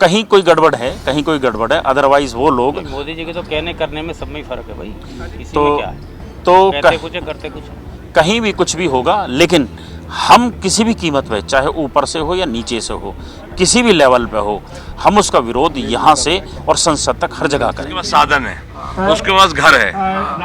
कहीं कोई गड़बड़ है, कहीं कोई गड़बड़ है, अदरवाइज वो लोग मोदी जी के तो कहने करने में सब में ही फर्क है भाई। इसी तो में क्या है, तो कहते कुछ है करते कुछ। कहीं भी कुछ भी होगा, लेकिन हम किसी भी कीमत पे, चाहे ऊपर से हो या नीचे से हो, किसी भी लेवल पे हो, हम उसका विरोध यहाँ से और संसद तक हर जगह करेंगे। साधन है, उसके पास घर है,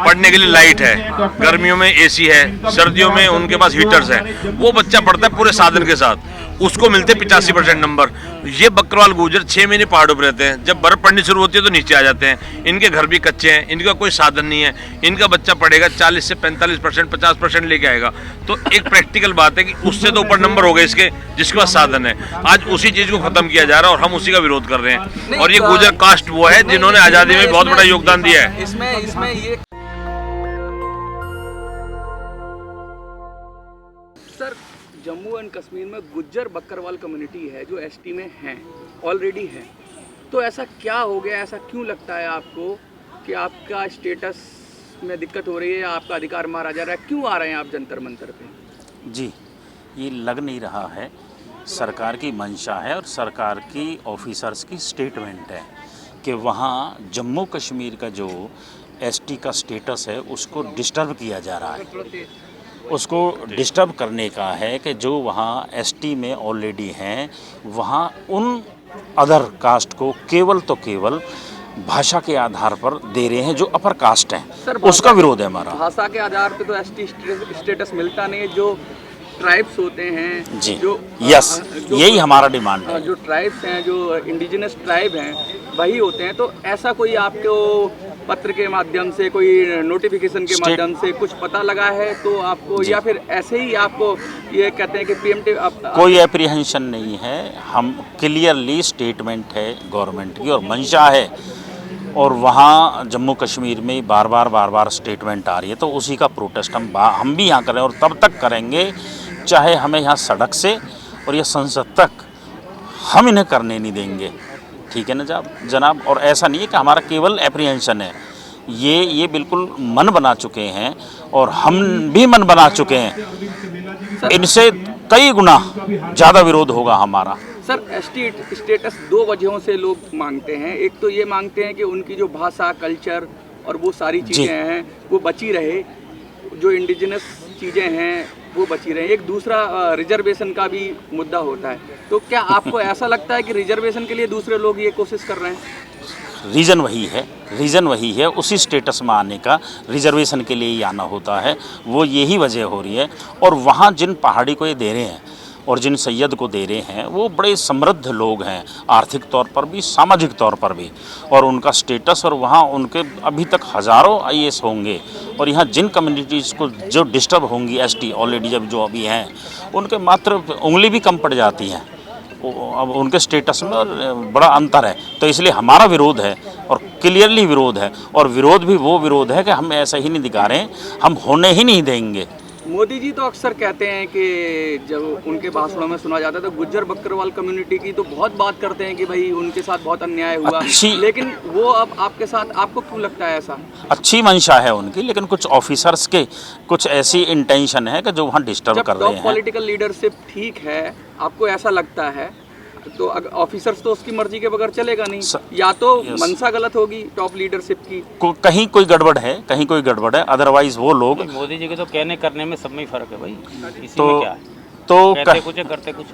पढ़ने के लिए लाइट है, गर्मियों में एसी है, सर्दियों में उनके पास हीटर्स है, वो बच्चा पढ़ता है पूरे साधन के साथ, उसको मिलते 85% नंबर। ये बकरवाल गुर्जर 6 महीने पहाड़ों पर रहते हैं, जब बर्फ पड़नी शुरू होती है तो नीचे आ जाते हैं। इनके घर भी कच्चे हैं, इनका कोई साधन नहीं है, इनका बच्चा पढ़ेगा 40 से 45%, 50% लेके आएगा। तो एक प्रैक्टिकल बात है कि उससे तो ऊपर नंबर हो गए इसके, जिसके पास साधन है। आज उसी चीज को खत्म किया जा रहा है और हम उसी का विरोध कर रहे हैं। और ये गुर्जर कास्ट वो है जिन्होंने आजादी में बहुत बड़ा योगदान दिया है। इसमें ये सर, जम्मू एंड कश्मीर में गुज्जर बकरवाल कम्युनिटी है जो एसटी में है, ऑलरेडी है। तो ऐसा क्या हो गया, ऐसा क्यों लगता है आपको कि आपका स्टेटस में दिक्कत हो रही है, आपका अधिकार मारा जा रहा है? क्यों आ रहे हैं आप जंतर मंतर पे? जी, ये लग नहीं रहा है, सरकार की मंशा है और सरकार की ऑफिसर्स की स्टेटमेंट है कि वहाँ जम्मू कश्मीर का जो एसटी का स्टेटस है उसको डिस्टर्ब किया जा रहा है। उसको डिस्टर्ब करने का है कि जो वहाँ एसटी में ऑलरेडी हैं, वहाँ उन अदर कास्ट को केवल तो केवल भाषा के आधार पर दे रहे हैं जो अपर कास्ट हैं। उसका विरोध है हमारा। भाषा के आधार पे तो एसटी स्टेटस मिलता नहीं है। जो ट्राइब्स होते हैं जी, जो यस, यही हमारा डिमांड है। जो ट्राइब्स हैं, जो इंडिजिनस ट्राइब हैं, वही होते हैं। तो ऐसा कोई आपको पत्र के माध्यम से, कोई नोटिफिकेशन के माध्यम से कुछ पता लगा है तो आपको, या फिर ऐसे ही आपको ये कहते हैं कि प्रीएम्प्टिव कोई एप्रीहेंशन नहीं है। हम क्लियरली स्टेटमेंट है गवर्नमेंट की और मंशा है, और वहाँ जम्मू कश्मीर में बार बार स्टेटमेंट आ रही है, तो उसी का प्रोटेस्ट हम भी यहाँ करें और तब तक करेंगे चाहे हमें यहाँ सड़क से और या संसद तक हम इन्हें करने नहीं देंगे। ठीक है ना जनाब। और ऐसा नहीं है कि हमारा केवल एप्रीहेंशन है, ये बिल्कुल मन बना चुके हैं और हम भी मन बना चुके हैं। इनसे कई गुना ज़्यादा विरोध होगा हमारा। सर, एसटी स्टेटस 2 वजहों से लोग मांगते हैं। एक तो ये मांगते हैं कि उनकी जो भाषा, कल्चर और वो सारी चीज़ें हैं वो बची रहे, जो इंडिजिनस चीज़ें हैं वो बची रहे। एक दूसरा रिजर्वेशन का भी मुद्दा होता है। तो क्या आपको ऐसा लगता है कि रिजर्वेशन के लिए दूसरे लोग ये कोशिश कर रहे हैं? रीज़न वही है, उसी स्टेटस में आने का, रिजर्वेशन के लिए ही आना होता है, वो यही वजह हो रही है। और वहाँ जिन पहाड़ी को ये दे रहे हैं और जिन सैयद को दे रहे हैं वो बड़े समृद्ध लोग हैं, आर्थिक तौर पर भी, सामाजिक तौर पर भी, और उनका स्टेटस, और वहाँ उनके अभी तक हज़ारों आईएएस होंगे। और यहाँ जिन कम्युनिटीज़ को जो डिस्टर्ब होंगी एसटी ऑलरेडी जब जो अभी हैं, उनके मात्र उंगली भी कम पड़ जाती हैं अब उनके स्टेटस में, और बड़ा अंतर है। तो इसलिए हमारा विरोध है और क्लियरली विरोध है, और विरोध भी वो विरोध है कि हम ऐसा ही नहीं दिखा रहे हैं, हम होने ही नहीं देंगे। मोदी जी तो अक्सर कहते हैं कि जब उनके भाषणों में सुना जाता है तो गुज्जर बकरवाल कम्युनिटी की तो बहुत बात करते हैं कि भाई उनके साथ बहुत अन्याय हुआ, लेकिन वो अब आपके साथ, आपको क्यों लगता है ऐसा? अच्छी मंशा है उनकी, लेकिन कुछ ऑफिसर्स के कुछ ऐसी इंटेंशन है कि जो वहाँ डिस्टर्ब कर रहे हैं। पॉलिटिकल लीडरशिप ठीक है, आपको ऐसा लगता है, तो ऑफिसर्स तो उसकी मर्जी के बगैर चलेगा नहीं। या तो मंशा गलत होगी टॉप लीडरशिप की, कहीं कोई गड़बड़ है, कहीं कोई गड़बड़ है, अदरवाइज वो लोग मोदी जी के तो कहने करने में सब में ही फर्क है भाई। इसी तो में क्या है, तो कहते कुछ है करते कुछ।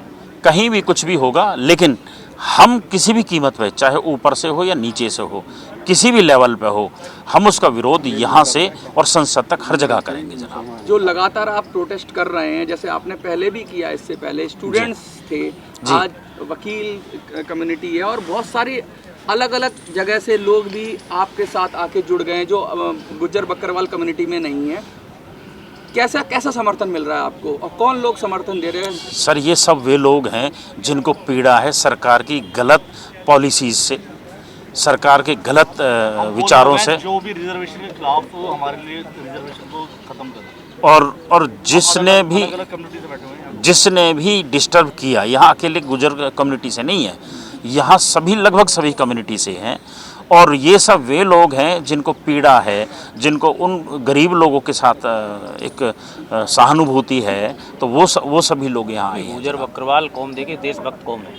कहीं भी कुछ भी होगा, लेकिन हम किसी भी कीमत पे, चाहे ऊपर से हो या नीचे से हो, किसी भी लेवल पे हो, हम उसका विरोध यहाँ से और संसद तक हर जगह करेंगे जनाब। जो लगातार आप प्रोटेस्ट कर रहे हैं, जैसे आपने पहले भी किया, इससे पहले स्टूडेंट्स थे, आज वकील कम्युनिटी है, और बहुत सारी अलग अलग जगह से लोग भी आपके साथ आके जुड़ गए हैं जो गुज्जर बकरवाल कम्युनिटी में नहीं है। कैसा समर्थन मिल रहा है आपको, और कौन लोग समर्थन दे रहे हैं? सर, ये सब वे लोग हैं जिनको पीड़ा है सरकार की गलत पॉलिसीज से, सरकार के गलत विचारों से, जो भी रिजर्वेशन के खिलाफ हो, हमारे लिए रिजर्वेशन को खत्म करो। और जिसने भी डिस्टर्ब किया, यहाँ अकेले गुजर कम्युनिटी से नहीं है, यहाँ सभी, लगभग सभी कम्युनिटी से हैं। और ये सब वे लोग हैं जिनको पीड़ा है, जिनको उन गरीब लोगों के साथ एक सहानुभूति है, तो वो सभी लोग यहाँ आए हैं। गुज्जर बकरवाल कौम देखिए देशभक्त कौम है।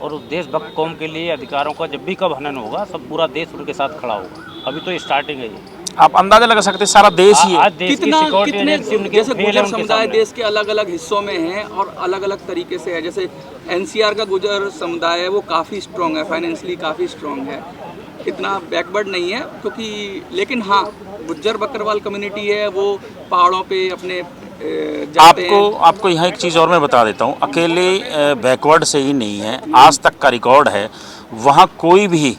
और उस देशभक्त कौम के लिए अधिकारों का जब भी कब हनन होगा सब पूरा देश उनके साथ खड़ा होगा। अभी तो स्टार्टिंग है ये। आप अंदाजा लगा सकते हैं सारा देश ही है। आज देश की सिक्योरिटी एजेंसी उनके जैसे फेल है गुर्जर उनके समुदाय सामने। देश के अलग अलग हिस्सों में हैं और अलग अलग तरीके से है। जैसे एनसीआर का गुर्जर समुदाय है वो काफ़ी स्ट्रॉन्ग है, फाइनेंशियली काफ़ी स्ट्रॉन्ग है, इतना बैकवर्ड नहीं है क्योंकि, लेकिन हाँ गुज्जर बकरवाल कम्युनिटी है वो पहाड़ों पे अपने जाते हैं। आपको यहाँ एक चीज़ और मैं बता देता हूँ, अकेले बैकवर्ड से ही नहीं है, आज तक का रिकॉर्ड है वहाँ कोई भी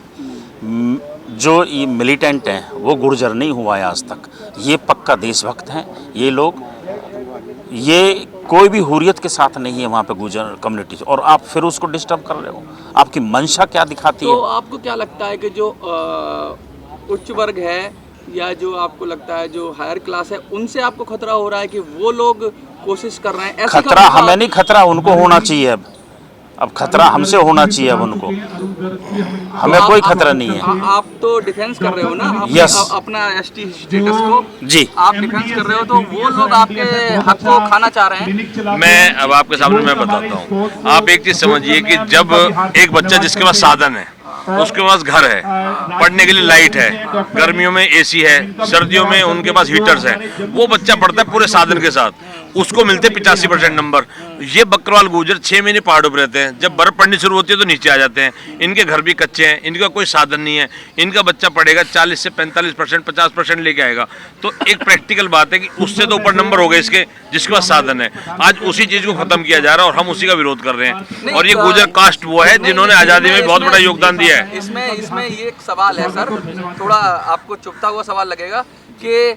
जो ये मिलिटेंट हैं वो गुर्जर नहीं हुआ है आज तक। ये पक्का देशभक्त हैं ये लोग, ये कोई भी हुर्रियत के साथ नहीं है वहाँ पे गुर्जर कम्युनिटी, और आप फिर उसको डिस्टर्ब कर रहे हो। आपकी मंशा क्या दिखाती तो है? आपको क्या लगता है कि जो उच्च वर्ग है या जो आपको लगता है जो हायर क्लास है उनसे आपको खतरा हो रहा है कि वो लोग कोशिश कर रहे हैं? ऐसी खतरा खबरें हमें नहीं, खतरा उनको होना चाहिए। अब खतरा हमसे होना चाहिए अब उनको, हमें कोई खतरा नहीं है। आप तो डिफेंस कर रहे हो ना Yes. अपना एसटी स्टेटस को जी, आप डिफेंस कर रहे हो, तो वो लोग आपके हक को खाना चाह रहे हैं। मैं अब आपके सामने मैं बताता हूँ। आप एक चीज समझिए कि जब एक बच्चा जिसके पास साधन है, उसके पास घर है, पढ़ने के लिए लाइट है, गर्मियों में एसी है, सर्दियों में उनके पास हीटर्स है, वो बच्चा पढ़ता है पूरे साधन के साथ, उसको मिलते 85% नंबर। ये बकरवाल गुर्जर 6 महीने पहाड़ों पर रहते हैं, जब बर्फ पड़नी शुरू होती है तो नीचे आ जाते हैं। इनके घर भी कच्चे हैं, इनका कोई साधन नहीं है, इनका बच्चा पढ़ेगा 40 से 45%, 50% लेके आएगा। तो एक प्रैक्टिकल बात है कि उससे तो ऊपर नंबर हो गए इसके जिसके पास साधन है। आज उसी चीज को खत्म किया जा रहा है और हम उसी का विरोध कर रहे हैं। और ये गुर्जर कास्ट वो है जिन्होंने आजादी में बहुत बड़ा योगदान दिया है। इसमें ये एक सवाल है सर, थोड़ा आपको चुभता हुआ सवाल लगेगा कि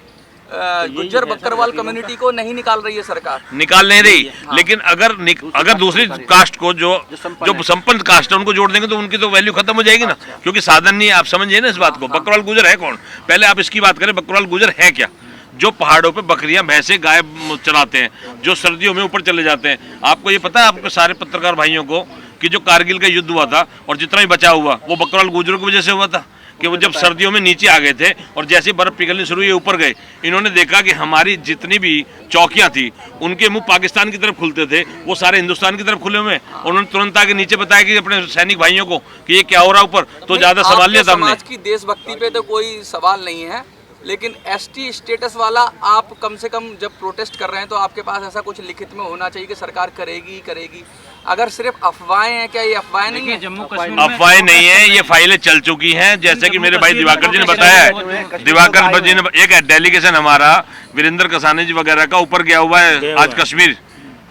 गुज्जर बकरवाल कम्युनिटी को नहीं निकाल रही है सरकार। निकाल नहीं रही, लेकिन अगर दूसरी कास्ट को जो संपन्न कास्ट है उनको जोड़ देंगे तो उनकी तो वैल्यू खत्म हो जाएगी ना, क्योंकि साधन नहीं है। आप समझिए ना इस बात को। बकरवाल गुर्जर है कौन? पहले आप इसकी बात करें, बकरवाल गुर्जर है क्या? जो पहाड़ों पे बकरियां भैंसे गाय चलाते हैं, जो सर्दियों में ऊपर चले जाते हैं। आपको ये पता है, आपके सारे पत्रकार भाइयों को, कि जो कारगिल का युद्ध हुआ था और जितना भी बचा हुआ वो बकरवाल गुर्जरों की वजह से हुआ था, कि वो जब सर्दियों में नीचे आ गए थे और जैसे बर्फ पिघलनी शुरू हुई ऊपर गए, इन्होंने देखा कि हमारी जितनी भी चौकियां थी उनके मुंह पाकिस्तान की तरफ खुलते थे, वो सारे हिंदुस्तान की तरफ खुले हुए हैं। उन्होंने तुरंत आके नीचे बताया कि अपने सैनिक भाइयों को कि ये क्या हो रहा है ऊपर, तो ज्यादा संभाल लिया था हमने। समाज की देशभक्ति पे तो कोई सवाल नहीं है, लेकिन एसटी स्टेटस वाला आप कम से कम जब प्रोटेस्ट कर रहे हैं तो आपके पास ऐसा कुछ लिखित में होना चाहिए कि सरकार करेगी ही करेगी। अगर सिर्फ अफवाहें हैं, क्या ये अफवाहें नहीं है? जम्मू कश्मीर अफवाहें नहीं है, ये फाइलें चल चुकी हैं, जैसे कि मेरे भाई दिवाकर जी ने बताया है। दिवाकर जी ने एक डेलीगेशन हमारा वीरेंद्र कसानी जी वगैरह का ऊपर गया हुआ है आज कश्मीर,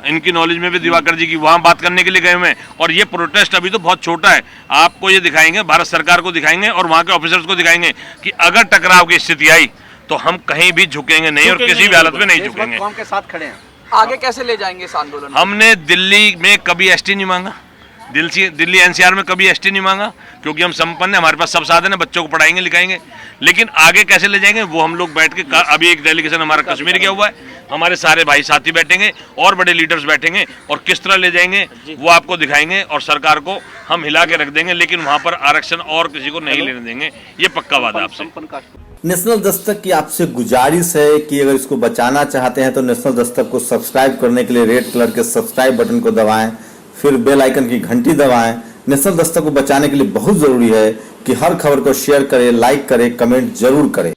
इनकी नॉलेज में भी दिवाकर जी की, वहाँ बात करने के लिए गए हुए हैं। और ये प्रोटेस्ट अभी तो बहुत छोटा है, आपको ये दिखाएंगे, भारत सरकार को दिखाएंगे और वहाँ के ऑफिसर्स को दिखाएंगे कि अगर टकराव की स्थिति आई तो हम कहीं भी झुकेंगे नहीं और किसी भी हालत में नहीं झुकेंगे। कौम के साथ खड़े हैं। आगे कैसे ले जाएंगे इस आंदोलन? हमने दिल्ली में कभी एसटी नहीं मांगा, दिल्ली एनसीआर में कभी एसटी नहीं मांगा, क्योंकि हम संपन्न हैं, हमारे पास सब साधन है, बच्चों को पढ़ाएंगे लिखाएंगे। लेकिन आगे कैसे ले जाएंगे वो हम लोग बैठ के, अभी एक डेलीगेशन हमारा कश्मीर गया हुआ है, हमारे सारे भाई साथी बैठेंगे और बड़े लीडर्स बैठेंगे और किस तरह ले जाएंगे वो आपको दिखाएंगे और सरकार को हम हिला के रख देंगे, लेकिन वहाँ पर आरक्षण और किसी को नहीं लेने देंगे। ये पक्का वादा आपसे। नेशनल दस्तक की आपसे गुजारिश है कि अगर इसको बचाना चाहते हैं तो नेशनल दस्तक को सब्सक्राइब करने के लिए रेड कलर के सब्सक्राइब बटन को दबाएं, फिर बेल आइकन की घंटी दबाएं। नेशनल दस्तक को बचाने के लिए बहुत जरूरी है कि हर खबर को शेयर करें, लाइक करें, कमेंट जरूर करें।